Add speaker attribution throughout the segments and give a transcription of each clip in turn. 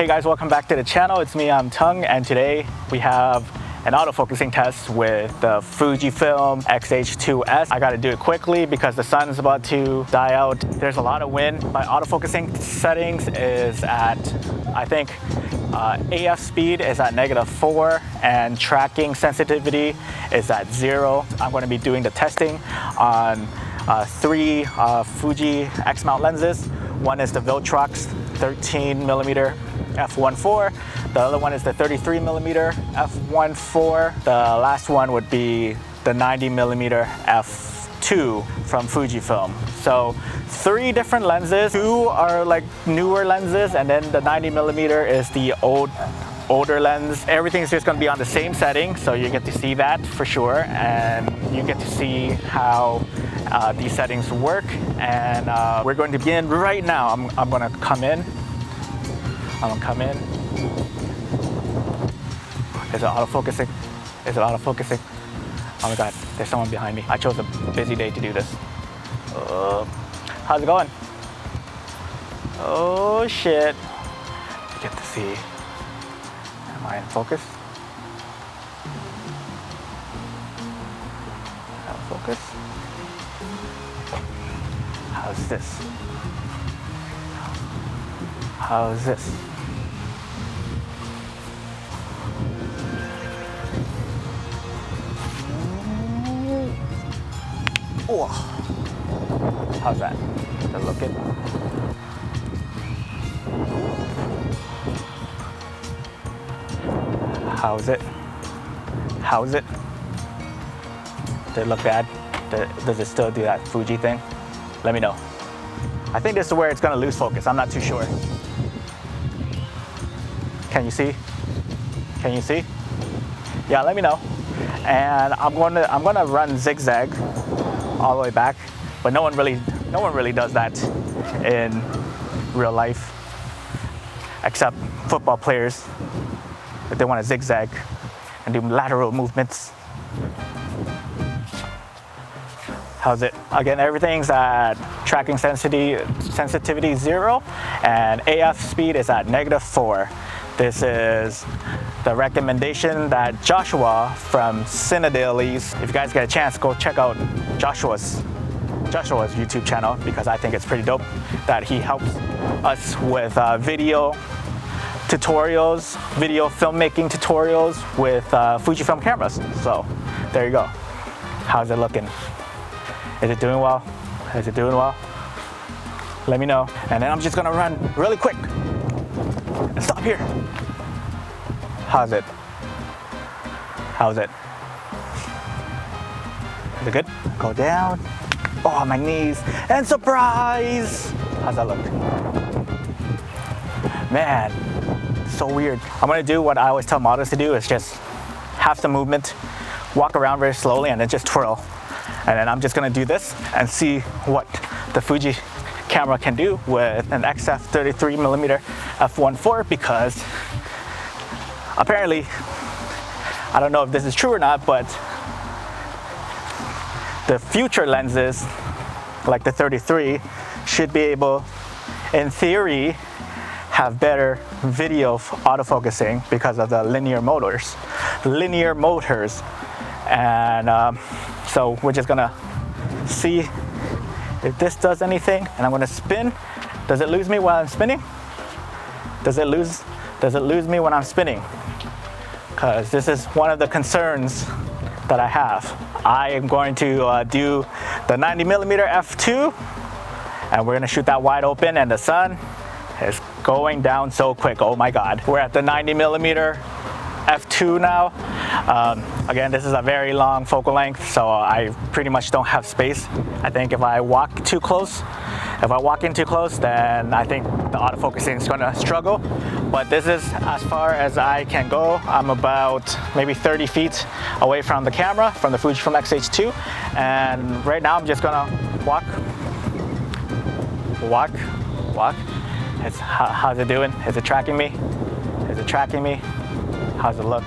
Speaker 1: Hey guys, welcome back to the channel. It's me, Iamtongue, and today we have an autofocusing test with the Fujifilm XH2s. I gotta do it quickly because the sun's about to die out. There's a lot of wind. My autofocusing settings is at, I think, AF speed is at -4 and tracking sensitivity is at 0. I'm going to be doing the testing on 3 Fuji X mount lenses. One is the Viltrox 13mm F1.4. The other one is the 33mm F1.4. The last one would be the 90mm F2 from Fujifilm. So 3 different lenses. 2 are like newer lenses, and then the 90mm is the older lens. Everything's just going to be on the same setting, so you get to see that for sure, and you get to see how these settings work. And we're going to begin right now. I'm going to come in. Is it autofocusing? Is it autofocusing? Oh my God, there's someone behind me. I chose a busy day to do this. How's it going? Oh shit. Get to see. Am I in focus? Out of focus? How's this? How's this? Oh. How's that? Does that look good? How's it? How's it? Does it look bad? Does it still do that Fuji thing? Let me know. I think this is where it's gonna lose focus. I'm not too sure. Can you see? Can you see? Yeah, let me know. And I'm gonna run zigzag all the way back, but no one really does that in real life, except football players. If they want to zigzag and do lateral movements. How's it? Again, everything's at tracking sensitivity 0, and AF speed is at -4. This is the recommendation that Joshua from Cinedaily's. If you guys get a chance, go check out Joshua's YouTube channel, because I think it's pretty dope that he helps us with video tutorials, video filmmaking tutorials with Fujifilm cameras. So there you go. How's it looking? Is it doing well? Is it doing well? Let me know. And then I'm just gonna run really quick and stop here. How's it? How's it? Is it good? Go down. Oh, my knees. And surprise! How's that look? Man, so weird. I'm gonna do what I always tell models to do, is just have some movement, walk around very slowly, and then just twirl. And then I'm just gonna do this and see what the Fuji camera can do with an XF 33mm F1.4, because apparently, I don't know if this is true or not, but the future lenses, like the 33, should be able, in theory, have better video autofocusing because of the linear motors. And so we're just gonna see if this does anything, and I'm gonna spin. Does it lose me while I'm spinning? Does it lose me when I'm spinning? Because this is one of the concerns that I have. I am going to do the 90mm F2, and we're gonna shoot that wide open, and the sun is going down so quick. Oh my God. We're at the 90mm F2 now. Again, this is a very long focal length, so I pretty much don't have space. I think if I walk in too close, then I think the autofocusing is gonna struggle. But this is as far as I can go. I'm about maybe 30 feet away from the camera, from the Fujifilm XH2. And right now I'm just gonna walk. How's it doing? Is it tracking me? Is it tracking me? How's it look?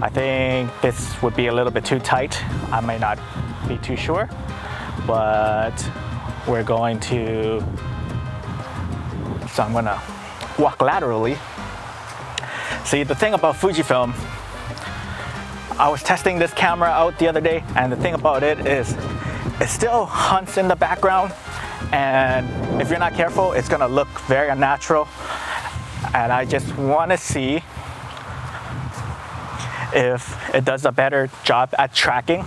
Speaker 1: I think this would be a little bit too tight. I may not be too sure, but we're going to, so I'm gonna walk laterally See, the thing about Fujifilm, I was testing this camera out the other day, and the thing about it is it still hunts in the background, and if you're not careful, it's gonna look very unnatural. And I just wanna see if it does a better job at tracking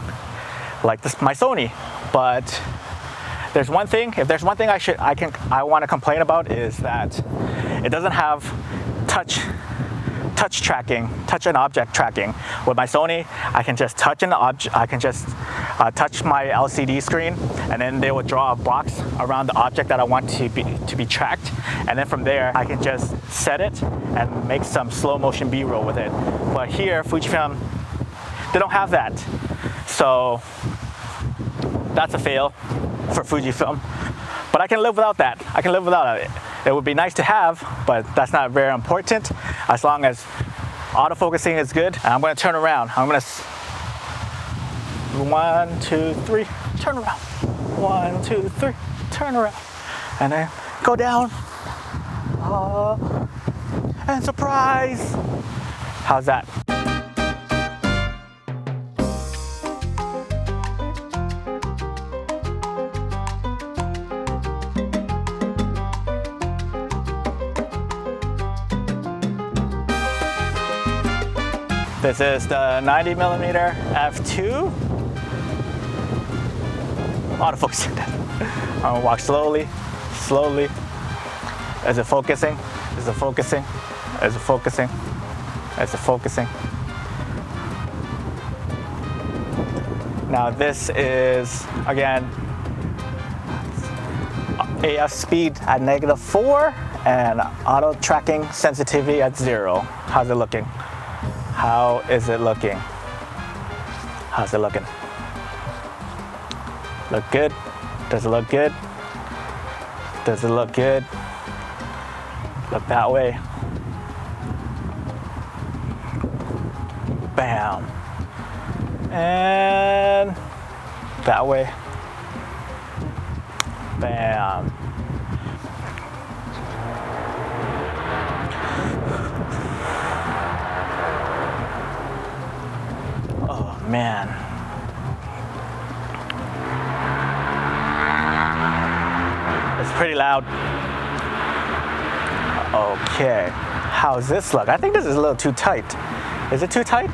Speaker 1: like this, my Sony. But there's one thing, if there's one thing I want to complain about, is that it doesn't have touch tracking, touch and object tracking. With my Sony, I can just touch an object, I can just touch my LCD screen, and then they will draw a box around the object that I want to be tracked, and then from there I can just set it and make some slow motion B-roll with it. But here, Fujifilm, they don't have that, so that's a fail for Fujifilm. But I can live without that. I can live without it. It would be nice to have, but that's not very important as long as autofocusing is good. And I'm gonna turn around. I'm gonna 1, 2, 3, turn around. 1, 2, 3, turn around. And then go down. And surprise! How's that? This is the 90mm f2 autofocusing. I'm gonna walk slowly, slowly. Is it focusing? Is it focusing? Is it focusing? Is it focusing? Now this is, again, AF speed at -4 and auto tracking sensitivity at 0. How's it looking? How is it looking? How's it looking? Look good? Does it look good? Does it look good? Look that way. Bam. And that way. Bam. Oh man. It's pretty loud. Okay. How's this look? I think this is a little too tight. Is it too tight?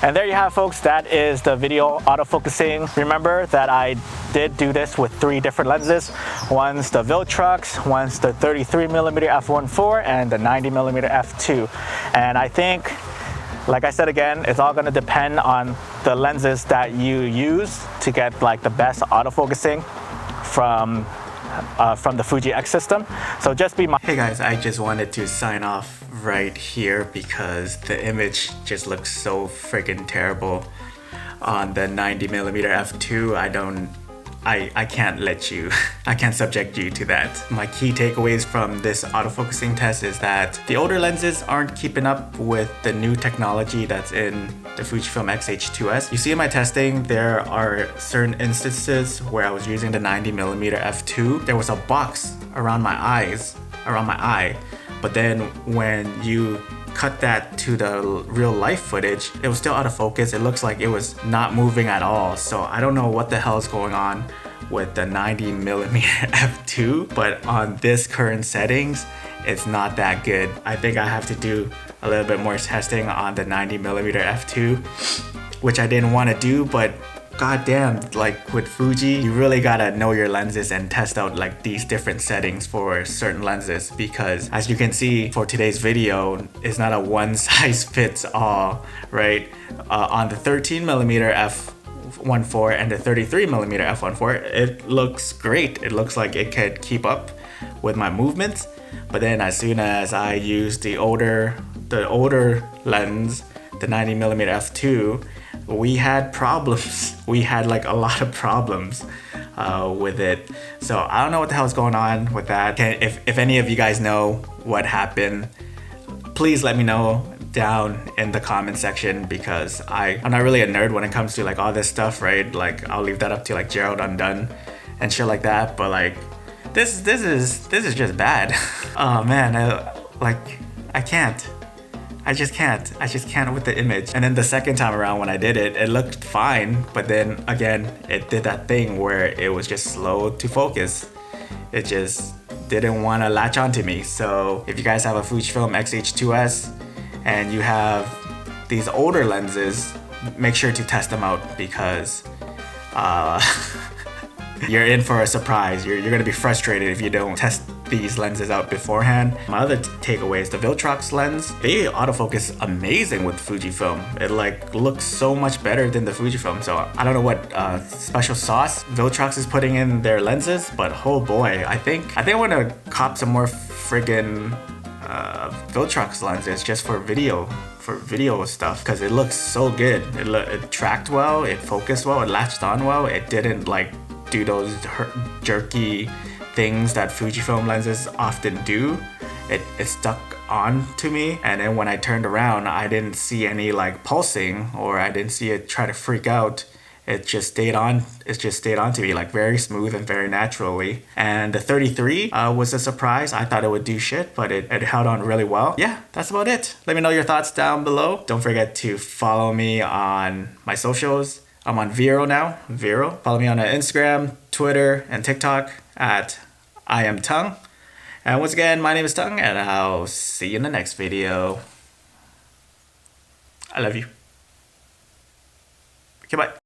Speaker 1: And there you have, folks. That is the video autofocusing. Remember that I did do this with 3 different lenses. One's the viltrox, one's the 33mm f1.4, and the 90mm f2. And I think, like I said again, it's all gonna depend on the lenses that you use to get like the best autofocusing from the Fuji X system. So just be mindful. Hey guys, I just wanted to sign off right here because the image just looks so freaking terrible on the 90mm f2. I can't let you, I can't subject you to that. My key takeaways from this autofocusing test is that the older lenses aren't keeping up with the new technology that's in the Fujifilm XH2s. You see in my testing, there are certain instances where I was using the 90mm f2. There was a box around my eyes, around my eye, but then when you cut that to the real life footage, it was still out of focus. It looks like it was not moving at all. So I don't know what the hell is going on with the 90mm f2, but on this current settings, it's not that good. I think I have to do a little bit more testing on the 90mm f2, which I didn't want to do, but goddamn, like with Fuji, you really gotta know your lenses and test out like these different settings for certain lenses, because as you can see for today's video, it's not a one size fits all, right? On the 13mm f1.4 and the 33mm f1.4, it looks great. It looks like it could keep up with my movements, but then as soon as I use the older lens, the 90mm f2, we had problems. We had like a lot of problems with it. So I don't know what the hell's going on with that. If any of you guys know what happened, please let me know down in the comment section, because I'm not really a nerd when it comes to like all this stuff, right? Like I'll leave that up to like Gerald Undone and shit like that. But like this is just bad. Oh man, I can't. I just can't with the image. And then the second time around when I did it, it looked fine, but then again, it did that thing where it was just slow to focus. It just didn't want to latch onto me. So if you guys have a Fujifilm XH2s and you have these older lenses, make sure to test them out because you're in for a surprise. You're gonna be frustrated if you don't test these lenses out beforehand. My other takeaway is the viltrox lens. They autofocus amazing with Fujifilm. It like looks so much better than the Fujifilm. So I don't know what special sauce Viltrox is putting in their lenses, but oh boy, I think I want to cop some more friggin' Viltrox lenses just for video stuff because it looks so good. It tracked well, it focused well, it latched on well. It didn't like do those jerky things that Fujifilm lenses often do. It stuck on to me, and then when I turned around, I didn't see any like pulsing, or I didn't see it try to freak out. It just stayed on. It just stayed on to me like very smooth and very naturally. And the 33 was a surprise. I thought it would do shit, but it held on really well. Yeah, that's about it. Let me know your thoughts down below. Don't forget to follow me on my socials. I'm on Vero now. Vero. Follow me on Instagram, Twitter, and TikTok at Iamtongue. And once again, my name is Tongue, and I'll see you in the next video. I love you. Okay, bye.